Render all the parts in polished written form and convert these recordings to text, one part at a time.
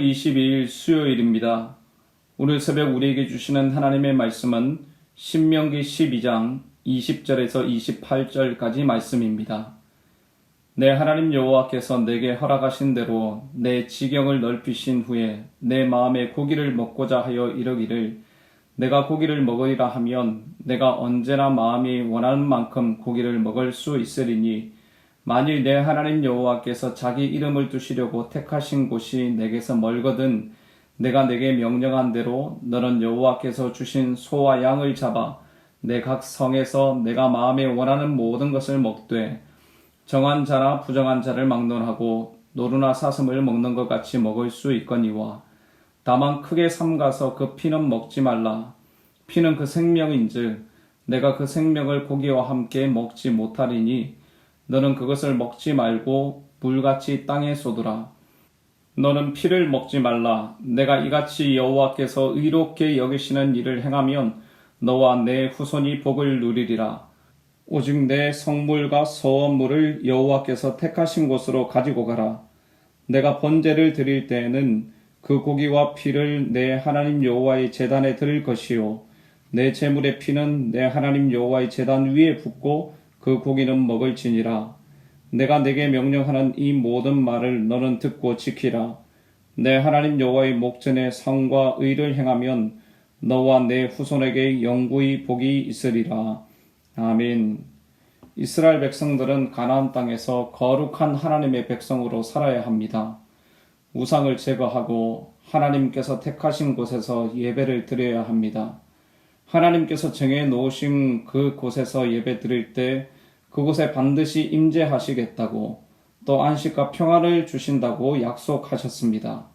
22일 수요일입니다. 오늘 새벽 우리에게 주시는 하나님의 말씀은 신명기 12장 20절에서 28절까지 말씀입니다. 내 하나님 여호와께서 내게 허락하신 대로 내 지경을 넓히신 후에 내 마음에 고기를 먹고자 하여 이르기를 내가 고기를 먹으리라 하면 내가 언제나 마음이 원하는 만큼 고기를 먹을 수 있으리니 만일 내 하나님 여호와께서 자기 이름을 두시려고 택하신 곳이 내게서 멀거든 내가 내게 명령한 대로 너는 여호와께서 주신 소와 양을 잡아 내 각 성에서 내가 마음에 원하는 모든 것을 먹되 정한 자나 부정한 자를 막론하고 노루나 사슴을 먹는 것 같이 먹을 수 있거니와 다만 크게 삼가서 그 피는 먹지 말라. 피는 그 생명인즉 내가 그 생명을 고기와 함께 먹지 못하리니 너는 그것을 먹지 말고 물같이 땅에 쏟으라. 너는 피를 먹지 말라. 내가 이같이 여호와께서 의롭게 여기시는 일을 행하면 너와 내 후손이 복을 누리리라. 오직 내 성물과 서원물을 여호와께서 택하신 곳으로 가지고 가라. 내가 번제를 드릴 때에는 그 고기와 피를 내 하나님 여호와의 제단에 드릴 것이요 내 제물의 피는 내 하나님 여호와의 제단 위에 붓고 그 고기는 먹을지니라. 내가 내게 명령하는 이 모든 말을 너는 듣고 지키라. 내 하나님 여호와의 목전에 상과 의를 행하면 너와 내 후손에게 영구히 복이 있으리라. 아멘. 이스라엘 백성들은 가나안 땅에서 거룩한 하나님의 백성으로 살아야 합니다. 우상을 제거하고 하나님께서 택하신 곳에서 예배를 드려야 합니다. 하나님께서 정해 놓으신 그 곳에서 예배 드릴 때 그곳에 반드시 임재하시겠다고 또 안식과 평안을 주신다고 약속하셨습니다.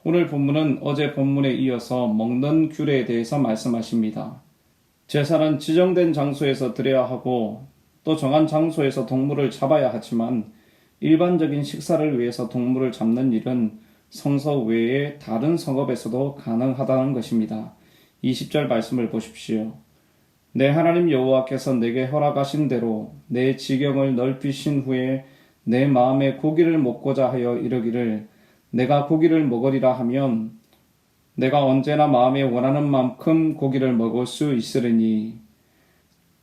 오늘 본문은 어제 본문에 이어서 먹는 규례에 대해서 말씀하십니다. 제사는 지정된 장소에서 드려야 하고 또 정한 장소에서 동물을 잡아야 하지만 일반적인 식사를 위해서 동물을 잡는 일은 성서 외에 다른 성읍에서도 가능하다는 것입니다. 20절 말씀을 보십시오. 내 하나님 여호와께서 내게 허락하신 대로 내 지경을 넓히신 후에 내 마음에 고기를 먹고자 하여 이르기를 내가 고기를 먹으리라 하면 내가 언제나 마음에 원하는 만큼 고기를 먹을 수 있으리니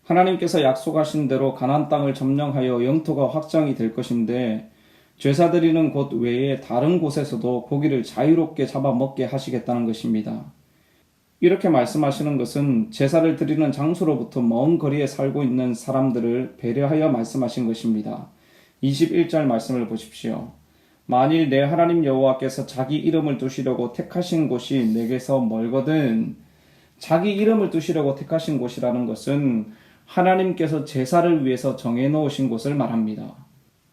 하나님께서 약속하신 대로 가나안 땅을 점령하여 영토가 확장이 될 것인데 제사 드리는 곳 외에 다른 곳에서도 고기를 자유롭게 잡아먹게 하시겠다는 것입니다. 이렇게 말씀하시는 것은 제사를 드리는 장소로부터 먼 거리에 살고 있는 사람들을 배려하여 말씀하신 것입니다. 21절 말씀을 보십시오. 만일 내 하나님 여호와께서 자기 이름을 두시려고 택하신 곳이 내게서 멀거든 자기 이름을 두시려고 택하신 곳이라는 것은 하나님께서 제사를 위해서 정해놓으신 곳을 말합니다.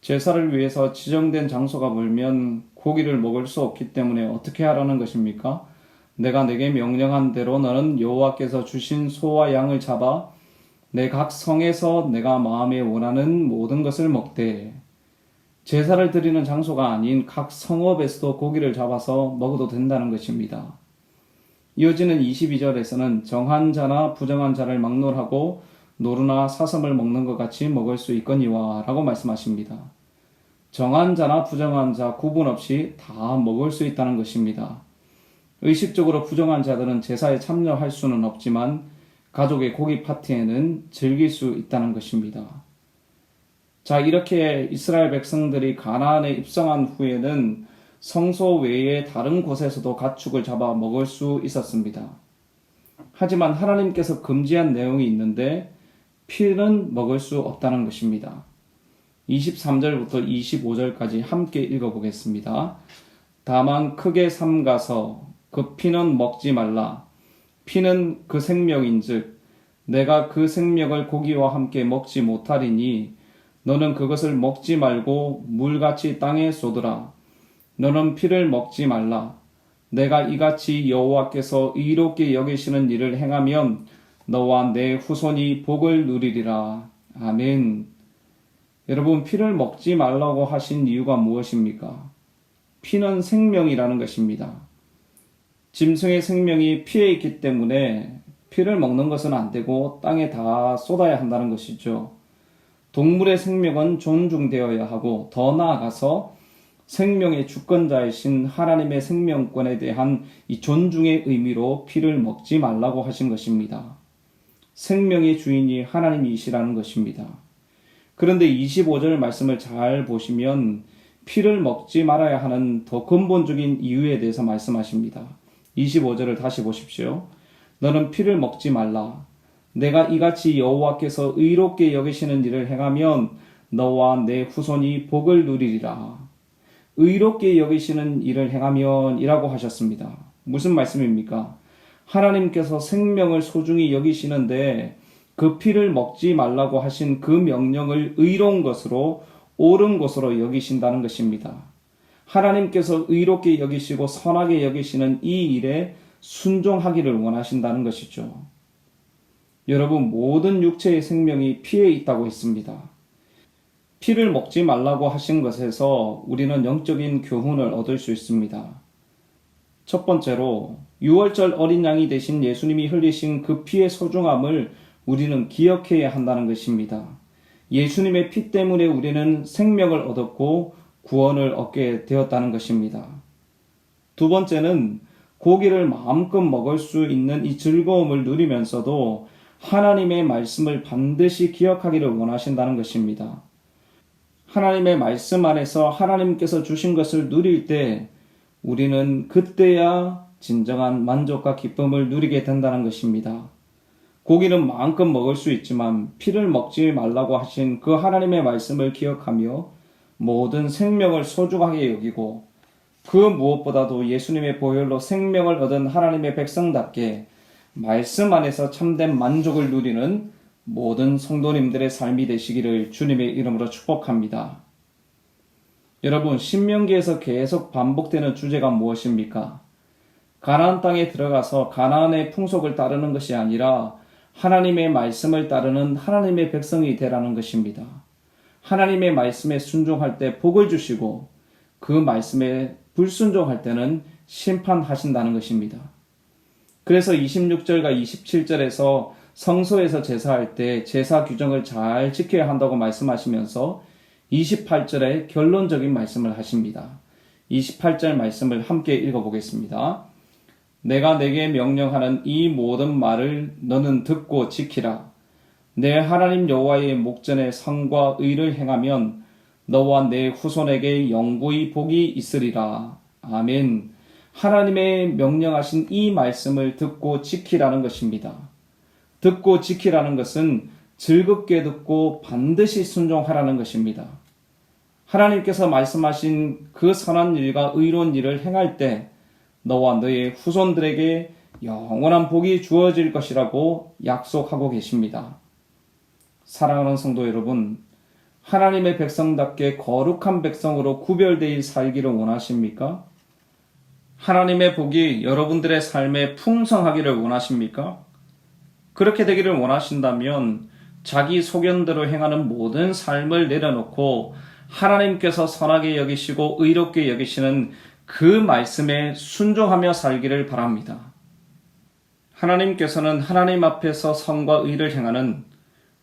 제사를 위해서 지정된 장소가 멀면 고기를 먹을 수 없기 때문에 어떻게 하라는 것입니까? 내가 내게 명령한 대로 너는 여호와께서 주신 소와 양을 잡아 내 각 성에서 내가 마음에 원하는 모든 것을 먹되 제사를 드리는 장소가 아닌 각 성읍에서도 고기를 잡아서 먹어도 된다는 것입니다. 이어지는 22절에서는 정한 자나 부정한 자를 막론하고 노루나 사슴을 먹는 것 같이 먹을 수 있거니와 라고 말씀하십니다. 정한 자나 부정한 자 구분 없이 다 먹을 수 있다는 것입니다. 의식적으로 부정한 자들은 제사에 참여할 수는 없지만 가족의 고기 파티에는 즐길 수 있다는 것입니다. 자, 이렇게 이스라엘 백성들이 가나안에 입성한 후에는 성소 외에 다른 곳에서도 가축을 잡아 먹을 수 있었습니다. 하지만 하나님께서 금지한 내용이 있는데 피는 먹을 수 없다는 것입니다. 23절부터 25절까지 함께 읽어보겠습니다. 다만 크게 삼가서 그 피는 먹지 말라. 피는 그 생명인즉 내가 그 생명을 고기와 함께 먹지 못하리니 너는 그것을 먹지 말고 물같이 땅에 쏟으라. 너는 피를 먹지 말라. 내가 이같이 여호와께서 의롭게 여기시는 일을 행하면 너와 내 후손이 복을 누리리라. 아멘. 여러분, 피를 먹지 말라고 하신 이유가 무엇입니까? 피는 생명이라는 것입니다. 짐승의 생명이 피에 있기 때문에 피를 먹는 것은 안 되고 땅에 다 쏟아야 한다는 것이죠. 동물의 생명은 존중되어야 하고 더 나아가서 생명의 주권자이신 하나님의 생명권에 대한 이 존중의 의미로 피를 먹지 말라고 하신 것입니다. 생명의 주인이 하나님이시라는 것입니다. 그런데 25절 말씀을 잘 보시면 피를 먹지 말아야 하는 더 근본적인 이유에 대해서 말씀하십니다. 25절을 다시 보십시오. 너는 피를 먹지 말라. 내가 이같이 여호와께서 의롭게 여기시는 일을 행하면 너와 내 후손이 복을 누리리라. 의롭게 여기시는 일을 행하면 이라고 하셨습니다. 무슨 말씀입니까? 하나님께서 생명을 소중히 여기시는데 그 피를 먹지 말라고 하신 그 명령을 의로운 것으로 옳은 것으로 여기신다는 것입니다. 하나님께서 의롭게 여기시고 선하게 여기시는 이 일에 순종하기를 원하신다는 것이죠. 여러분, 모든 육체의 생명이 피에 있다고 했습니다. 피를 먹지 말라고 하신 것에서 우리는 영적인 교훈을 얻을 수 있습니다. 첫 번째로 유월절 어린 양이 되신 예수님이 흘리신 그 피의 소중함을 우리는 기억해야 한다는 것입니다. 예수님의 피 때문에 우리는 생명을 얻었고 구원을 얻게 되었다는 것입니다. 두 번째는 고기를 마음껏 먹을 수 있는 이 즐거움을 누리면서도 하나님의 말씀을 반드시 기억하기를 원하신다는 것입니다. 하나님의 말씀 안에서 하나님께서 주신 것을 누릴 때 우리는 그때야 진정한 만족과 기쁨을 누리게 된다는 것입니다. 고기는 마음껏 먹을 수 있지만 피를 먹지 말라고 하신 그 하나님의 말씀을 기억하며 모든 생명을 소중하게 여기고 그 무엇보다도 예수님의 보혈로 생명을 얻은 하나님의 백성답게 말씀 안에서 참된 만족을 누리는 모든 성도님들의 삶이 되시기를 주님의 이름으로 축복합니다. 여러분, 신명기에서 계속 반복되는 주제가 무엇입니까? 가나안 땅에 들어가서 가나안의 풍속을 따르는 것이 아니라 하나님의 말씀을 따르는 하나님의 백성이 되라는 것입니다. 하나님의 말씀에 순종할 때 복을 주시고 그 말씀에 불순종할 때는 심판하신다는 것입니다. 그래서 26절과 27절에서 성소에서 제사할 때 제사 규정을 잘 지켜야 한다고 말씀하시면서 28절에 결론적인 말씀을 하십니다. 28절 말씀을 함께 읽어보겠습니다. 내가 내게 명령하는 이 모든 말을 너는 듣고 지키라. 내 하나님 여호와의 목전에 선과 의를 행하면 너와 내 후손에게 영구히 복이 있으리라. 아멘. 하나님의 명령하신 이 말씀을 듣고 지키라는 것입니다. 듣고 지키라는 것은 즐겁게 듣고 반드시 순종하라는 것입니다. 하나님께서 말씀하신 그 선한 일과 의로운 일을 행할 때 너와 너의 후손들에게 영원한 복이 주어질 것이라고 약속하고 계십니다. 사랑하는 성도 여러분, 하나님의 백성답게 거룩한 백성으로 구별되어 살기를 원하십니까? 하나님의 복이 여러분들의 삶에 풍성하기를 원하십니까? 그렇게 되기를 원하신다면 자기 소견대로 행하는 모든 삶을 내려놓고 하나님께서 선하게 여기시고 의롭게 여기시는 그 말씀에 순종하며 살기를 바랍니다. 하나님께서는 하나님 앞에서 선과 의를 행하는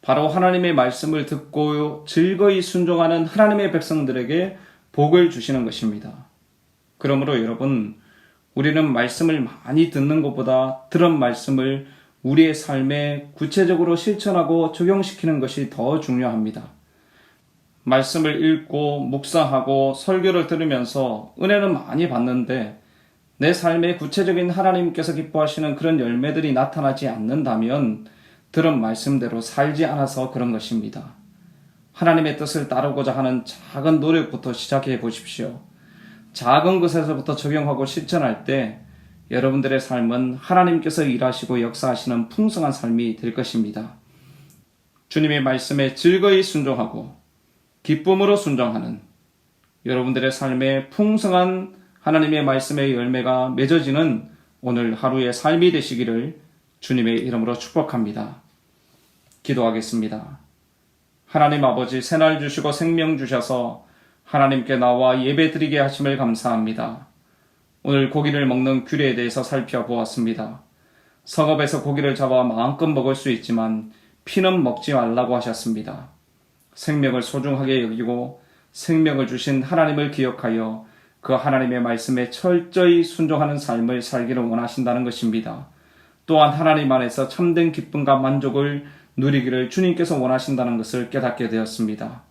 바로 하나님의 말씀을 듣고 즐거이 순종하는 하나님의 백성들에게 복을 주시는 것입니다. 그러므로 여러분, 우리는 말씀을 많이 듣는 것보다 들은 말씀을 우리의 삶에 구체적으로 실천하고 적용시키는 것이 더 중요합니다. 말씀을 읽고 묵상하고 설교를 들으면서 은혜는 많이 받는데 내 삶에 구체적인 하나님께서 기뻐하시는 그런 열매들이 나타나지 않는다면 들은 말씀대로 살지 않아서 그런 것입니다. 하나님의 뜻을 따르고자 하는 작은 노력부터 시작해 보십시오. 작은 것에서부터 적용하고 실천할 때 여러분들의 삶은 하나님께서 일하시고 역사하시는 풍성한 삶이 될 것입니다. 주님의 말씀에 즐거이 순종하고 기쁨으로 순종하는 여러분들의 삶에 풍성한 하나님의 말씀의 열매가 맺어지는 오늘 하루의 삶이 되시기를 주님의 이름으로 축복합니다. 기도하겠습니다. 하나님 아버지, 새날 주시고 생명 주셔서 하나님께 나와 예배드리게 하심을 감사합니다. 오늘 고기를 먹는 규례에 대해서 살펴보았습니다. 성읍에서 고기를 잡아 마음껏 먹을 수 있지만 피는 먹지 말라고 하셨습니다. 생명을 소중하게 여기고 생명을 주신 하나님을 기억하여 그 하나님의 말씀에 철저히 순종하는 삶을 살기를 원하신다는 것입니다. 또한 하나님 안에서 참된 기쁨과 만족을 누리기를 주님께서 원하신다는 것을 깨닫게 되었습니다.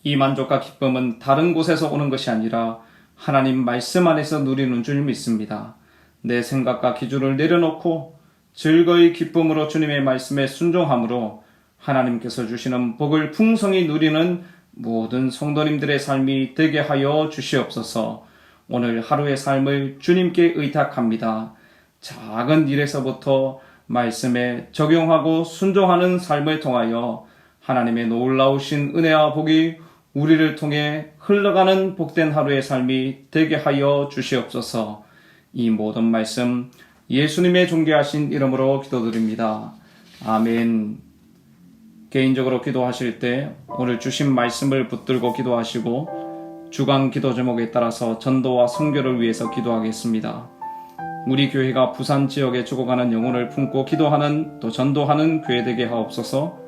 이 만족과 기쁨은 다른 곳에서 오는 것이 아니라 하나님 말씀 안에서 누리는 줄 믿습니다. 내 생각과 기준을 내려놓고 즐거이 기쁨으로 주님의 말씀에 순종함으로 하나님께서 주시는 복을 풍성히 누리는 모든 성도님들의 삶이 되게 하여 주시옵소서. 오늘 하루의 삶을 주님께 의탁합니다. 작은 일에서부터 말씀에 적용하고 순종하는 삶을 통하여 하나님의 놀라우신 은혜와 복이 우리를 통해 흘러가는 복된 하루의 삶이 되게 하여 주시옵소서. 이 모든 말씀 예수님의 존귀하신 이름으로 기도드립니다. 아멘. 개인적으로 기도하실 때 오늘 주신 말씀을 붙들고 기도하시고 주간 기도 제목에 따라서 전도와 선교를 위해서 기도하겠습니다. 우리 교회가 부산 지역에 죽어가는 영혼을 품고 기도하는 또 전도하는 교회 되게 하옵소서.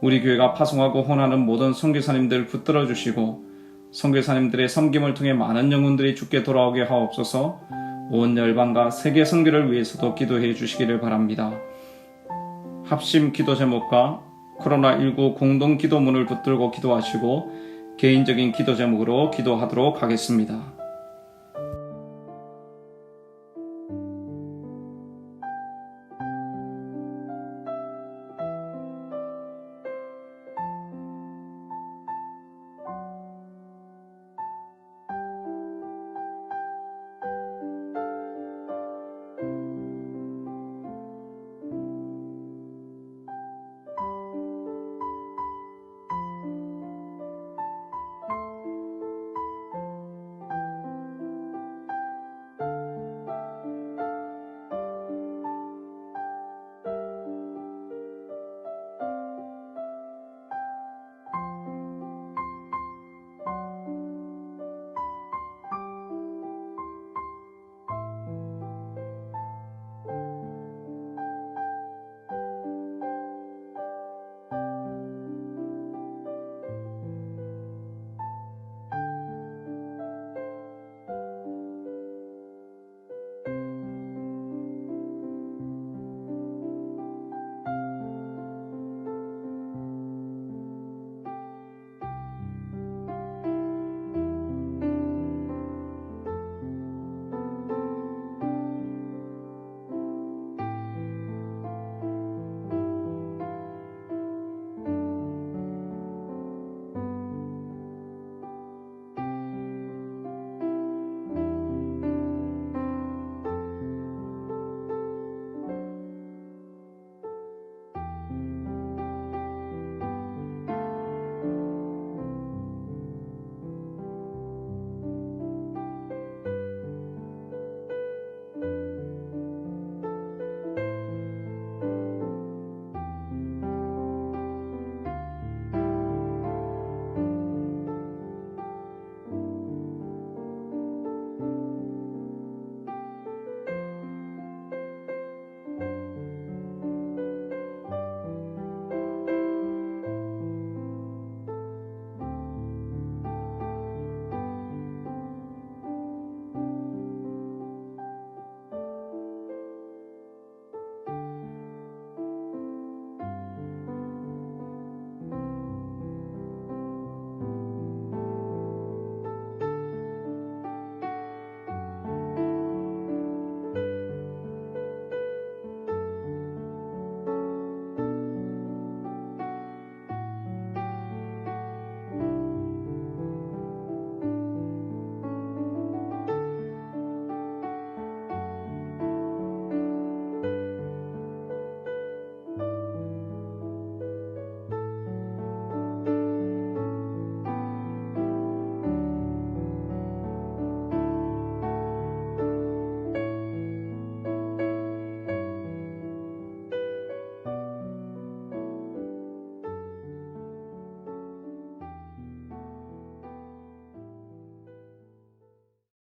우리 교회가 파송하고 혼하는 모든 선교사님들 붙들어 주시고 선교사님들의 섬김을 통해 많은 영혼들이 주께 돌아오게 하옵소서. 온 열방과 세계 선교를 위해서도 기도해 주시기를 바랍니다. 합심 기도 제목과 코로나19 공동 기도문을 붙들고 기도하시고 개인적인 기도 제목으로 기도하도록 하겠습니다.